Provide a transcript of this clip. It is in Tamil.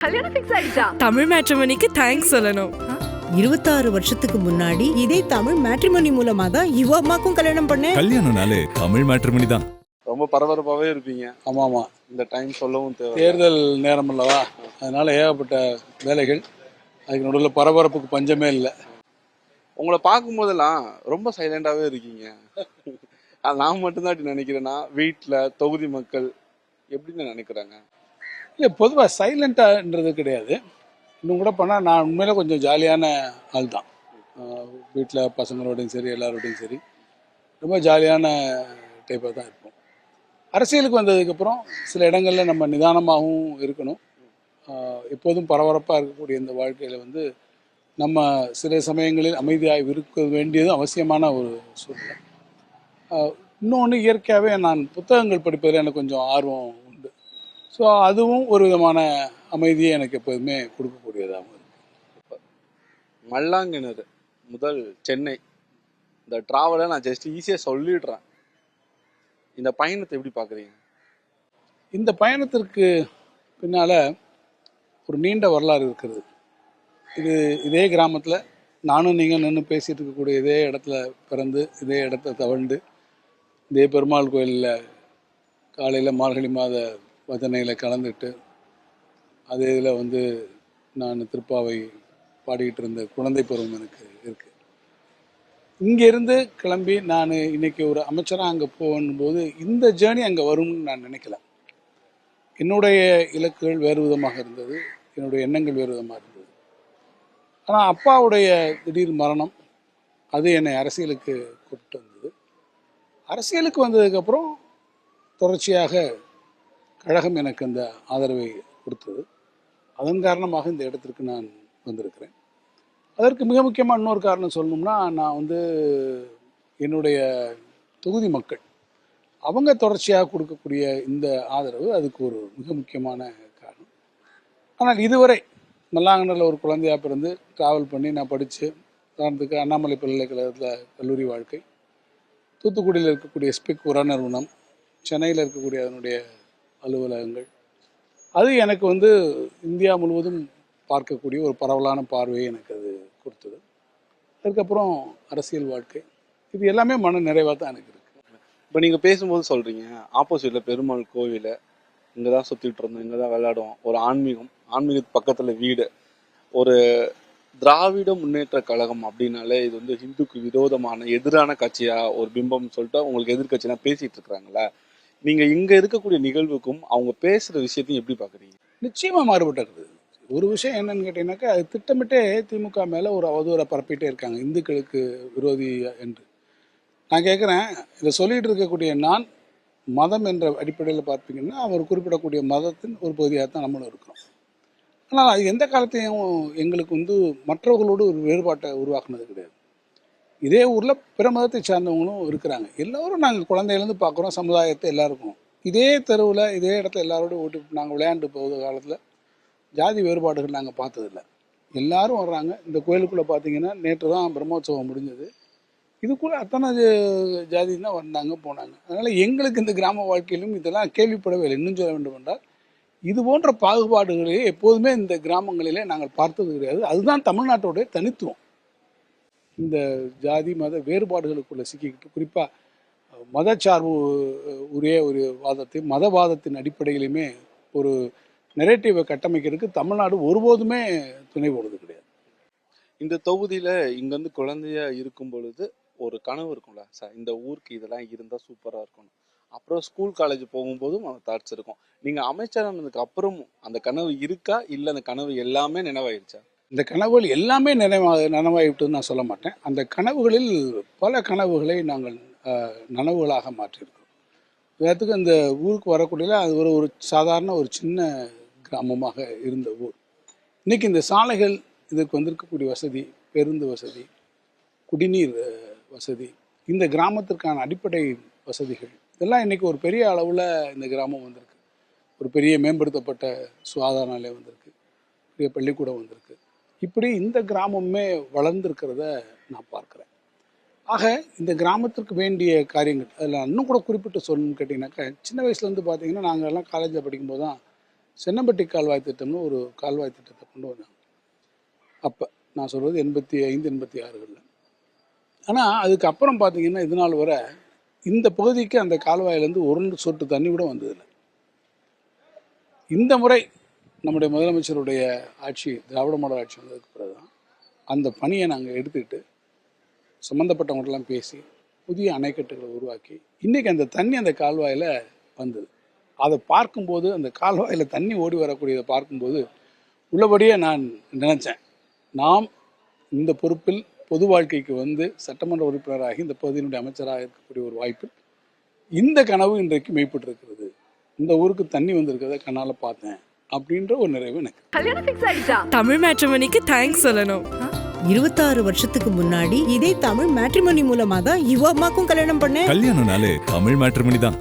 கல்யாணம் ஃபிக்ஸ் ஆயிடுச்சா? தமிழ் மேட்ரிமோனிக்கு தேங்க்ஸ் சொல்லணும். 26 வருஷத்துக்கு முன்னாடி இதே தமிழ் மேட்ரிமோனி மூலமா தான் இவ அம்மாக்கும் கல்யாணம் பண்ணேன். கல்யாணம்னாலே தமிழ் மேட்ரிமோனி தான். ரொம்ப பரபரப்பாகவே இருப்பீங்க. ஆமாம், இந்த டைம் சொல்லவும் தேவை. தேர்தல் நேரம் அல்லவா, அதனால ஏகப்பட்ட வேலைகள். அதுக்கு நடுவில் பரபரப்புக்கு பஞ்சமே இல்லை. உங்களை பார்க்கும்போதெல்லாம் ரொம்ப சைலண்டாகவே இருக்கீங்க. அது நான் மட்டும்தான் அப்படி நினைக்கிறேன்னா, வீட்டில் தொகுதி மக்கள் எப்படின்னு நினைக்கிறாங்க? இல்லை, பொதுவாக சைலண்ட்டான்றது கிடையாது. இன்னும் கூட பண்ணால் நான் உண்மையில கொஞ்சம் ஜாலியான ஆள் தான். வீட்டில் பசங்களோடையும் சரி எல்லாரோடையும் சரி ரொம்ப ஜாலியான டைப்பாக தான் இருப்போம். அரசியலுக்கு வந்ததுக்கப்புறம் சில இடங்களில் நம்ம நிதானமாகவும் இருக்கணும். எப்போதும் பரபரப்பாக இருக்கக்கூடிய இந்த வாழ்க்கையில் நம்ம சில சமயங்களில் அமைதியாக இருக்க வேண்டியதும் அவசியமான ஒரு சூழ்நிலை. இன்னொன்று, இயற்கையாகவே நான் புத்தகங்கள் படிப்பதில் எனக்கு கொஞ்சம் ஆர்வம் உண்டு. ஸோ அதுவும் ஒரு விதமான அமைதியை எனக்கு எப்போதுமே கொடுக்கக்கூடியதாகவும் இருக்கு. மல்லாங்கிணறு முதல் சென்னை, இந்த ட்ராவலை நான் ஜஸ்ட் ஈஸியாக சொல்லிடுறேன். இந்த பயணத்தை எப்படி பார்க்குறீங்க? இந்த பயணத்திற்கு பின்னால் ஒரு நீண்ட வரலாறு இருக்கிறது. இதே கிராமத்தில் நானும் நீங்கள் நின்று பேசிகிட்டு இருக்கக்கூடிய இதே இடத்துல பிறந்து, இதே இடத்த தவழ்ந்து, இதே பெருமாள் கோயிலில் காலையில் மார்கழி மாத பஜனையில் கலந்துட்டு, அதே இதில் நான் திருப்பாவை பாடிக்கிட்டு இருந்த குழந்தை பருவம் எனக்கு இருக்குது. இங்கேருந்து கிளம்பி நான் இன்றைக்கி ஒரு அமைச்சராக அங்கே போகும்போது இந்த ஜேர்னி அங்கே வரும்னு நான் நினைக்கல. என்னுடைய இலக்குகள் வேறு விதமாக இருந்தது, என்னுடைய எண்ணங்கள் வேறு விதமாக இருந்தது. ஆனால் அப்பாவுடைய திடீர் மரணம் அது என்னை அரசியலுக்கு கூப்பிட்டு வந்தது. அரசியலுக்கு வந்ததுக்கப்புறம் தொடர்ச்சியாக கழகம் எனக்கு அந்த ஆதரவை கொடுத்தது. அதன் காரணமாக இந்த இடத்திற்கு நான் வந்திருக்கிறேன். அதற்கு மிக முக்கியமாக இன்னொரு காரணம் சொல்லணும்னா, நான் என்னுடைய தொகுதி மக்கள் அவங்க தொடர்ச்சியாக கொடுக்கக்கூடிய இந்த ஆதரவு அதுக்கு ஒரு மிக முக்கியமான காரணம். ஆனால் இதுவரை மல்லாங்கண்ணில் ஒரு குழந்தையாக பிறந்து ட்ராவல் பண்ணி நான் படித்து, உதாரணத்துக்கு அண்ணாமலை பல்கலைக்கழகத்தில் கல்லூரி வாழ்க்கை, தூத்துக்குடியில் இருக்கக்கூடிய ஸ்பிக் உர நிறுவனம், சென்னையில் இருக்கக்கூடிய அதனுடைய அலுவலகங்கள், அது எனக்கு இந்தியா முழுவதும் பார்க்கக்கூடிய ஒரு பரவலான பார்வையை எனக்கு அது கொடுத்தது. அதுக்கப்புறம் அரசியல் வாழ்க்கை, இது எல்லாமே மன நிறைவாக தான் எனக்கு இருக்குது. இப்போ நீங்கள் பேசும்போது சொல்கிறீங்க, ஆப்போசிட்டில் பெருமாள் கோவில், இங்கே தான் சுற்றிட்டு இருந்தோம், இங்கே தான் விளையாடுவோம், ஒரு ஆன்மீகத்துக்கு பக்கத்தில் வீடு, ஒரு திராவிட முன்னேற்ற கழகம் அப்படின்னாலே இது ஹிந்துக்கு விரோதமான எதிரான கட்சியாக ஒரு பிம்பம்னு சொல்லிட்டு உங்களுக்கு எதிர்கட்சியாக பேசிகிட்டு இருக்கிறாங்களே, நீங்கள் இங்கே இருக்கக்கூடிய நிகழ்வுக்கும் அவங்க பேசுகிற விஷயத்தையும் எப்படி பார்க்குறீங்க? நிச்சயமாக மாறுபட்டிருக்குது. ஒரு விஷயம் என்னன்னு கேட்டீங்கன்னாக்கா, அது திட்டமிட்டே திமுக மேலே ஒரு அவதூறை பரப்பிட்டே இருக்காங்க, இந்துக்களுக்கு விரோதி என்று. நான் கேட்குறேன், இதை சொல்லிகிட்டு இருக்கக்கூடிய நான் மதம் என்ற அடிப்படையில் பார்த்தீங்கன்னா அவர் குறிப்பிடக்கூடிய மதத்தின் ஒரு பகுதியாக தான் நம்மளும் இருக்கிறோம். ஆனால் அது எந்த காலத்தையும் எங்களுக்கு மற்றவர்களோடு ஒரு வேறுபாட்டை உருவாக்குனது கிடையாது. இதே ஊரில் பிற மதத்தை சார்ந்தவங்களும் இருக்கிறாங்க. எல்லோரும் நாங்கள் குழந்தையிலேருந்து பார்க்குறோம், சமுதாயத்தை எல்லாருக்கும். இதே தெருவில் இதே இடத்துல எல்லாரோடும் ஓட்டு நாங்கள் விளையாண்டு போகிற காலத்தில் ஜாதி வேறுபாடுகள் நாங்கள் பார்த்ததில்லை. எல்லாரும் வர்றாங்க. இந்த கோயிலுக்குள்ளே பார்த்தீங்கன்னா நேற்று தான் பிரம்மோற்சவம் முடிஞ்சது. இதுக்குள்ளே அத்தனை ஜாதி தான் வந்தாங்க போனாங்க. அதனால் எங்களுக்கு இந்த கிராம வாழ்க்கையிலும் இதெல்லாம் கேள்விப்படவே இல்லை. இன்னும் சொல்ல வேண்டும் என்றால், இது போன்ற பாகுபாடுகளையே எப்போதுமே இந்த கிராமங்களிலே நாங்கள் பார்த்தது கிடையாது. அதுதான் தமிழ்நாட்டோடைய தனித்துவம். இந்த ஜாதி மத வேறுபாடுகளுக்குள்ளே சிக்கிக்கிட்டு, குறிப்பாக மதச்சார்பு ஒரே ஒரு வாதத்தை மதவாதத்தின் அடிப்படையிலுமே ஒரு நெரேட்டிவை கட்டமைக்கிறதுக்கு தமிழ்நாடு ஒருபோதுமே துணை போடுறது கிடையாது. இந்த தொகுதியில் இங்கேருந்து குழந்தையா இருக்கும் பொழுது ஒரு கனவு இருக்கும்ல, சார் இந்த ஊருக்கு இதெல்லாம் இருந்தால் சூப்பராக இருக்கணும். அப்புறம் ஸ்கூல் காலேஜ் போகும்போதும் அந்த தாட்ஸ் இருக்கும். நீங்கள் அமைச்சரானதுக்கு அப்புறமும் அந்த கனவு இருக்கா, இல்லை அந்த கனவு எல்லாமே நினைவாயிருச்சா? இந்த கனவுகள் எல்லாமே நனவாகிவிட்டுன்னு நான் சொல்ல மாட்டேன். அந்த கனவுகளில் பல கனவுகளை நாங்கள் நனவுகளாக மாற்றியிருக்கோம். உதாரணத்துக்கு அந்த ஊருக்கு வரக்கூடிய அது ஒரு சாதாரண ஒரு சின்ன கிராமமாக இருந்த ஊர். இன்றைக்கி இந்த சாலைகள், இதுக்கு வந்திருக்கக்கூடிய வசதி, பேருந்து வசதி, குடிநீர் வசதி, இந்த கிராமத்திற்கான அடிப்படை வசதிகள் இதெல்லாம் இன்றைக்கி ஒரு பெரிய அளவில் இந்த கிராமம் வந்திருக்கு. ஒரு பெரிய மேம்படுத்தப்பட்ட சுகாதார நிலையம் வந்திருக்கு, பெரிய பள்ளிக்கூடம் வந்திருக்கு. இப்படி இந்த கிராமமே வளர்ந்துருக்கிறத நான் பார்க்குறேன். ஆக இந்த கிராமத்திற்கு வேண்டிய காரியங்கள் அதில் இன்னும் கூட குறிப்பிட்டு சொல்லணும்னு கேட்டிங்கனாக்கா, சின்ன வயசுலேருந்து பார்த்தீங்கன்னா நாங்கள் எல்லாம் காலேஜில் படிக்கும்போது தான் சென்னம்பட்டி கால்வாய் திட்டம்னு ஒரு கால்வாய் திட்டத்தை கொண்டு வந்தாங்க. அப்போ நான் சொல்கிறது 85, 86களில். ஆனால் அதுக்கப்புறம் பார்த்தீங்கன்னா இது நாள் வரை இந்த பகுதிக்கு அந்த கால்வாயிலேருந்து ஒரு சொட்டு தண்ணி கூட வந்ததில்லை. இந்த முறை நம்முடைய முதலமைச்சருடைய ஆட்சி, திராவிட மாடல் ஆட்சி வந்ததுக்கு பிறகு தான் அந்த பணியை நாங்கள் எடுத்துக்கிட்டு சம்மந்தப்பட்டவங்கள்டெல்லாம் பேசி புதிய அணைக்கட்டுகளை உருவாக்கி இன்றைக்கி அந்த தண்ணி அந்த கால்வாயில் வந்தது. அதை பார்க்கும்போது, அந்த கால்வாயில் தண்ணி ஓடி வரக்கூடியதை பார்க்கும்போது உள்ளபடியே நான் நினச்சேன், நாம் இந்த பொறுப்பில் பொது வாழ்க்கைக்கு வந்து சட்டமன்ற உறுப்பினராகி இந்த பகுதியினுடைய அமைச்சராக இருக்கக்கூடிய ஒரு வாய்ப்பில் இந்த கனவு இன்றைக்கு மெய்ப்பட்டிருக்கிறது. இந்த ஊருக்கு தண்ணி வந்திருக்கிறத கண்ணால் பார்த்தேன் அப்படின்ற ஒரு நிறைவு எனக்கு. தமிழ் மேட்ரிமோனிக்கு தேங்க்ஸ் சொல்லணும். 26 வருஷத்துக்கு முன்னாடி இதே தமிழ் மேட்ரிமோனி மூலமா தான் இவ அம்மாக்கும் கல்யாணம் பண்ணேன். கல்யாணம்னாலே தமிழ் மேட்ரிமோனி தான்.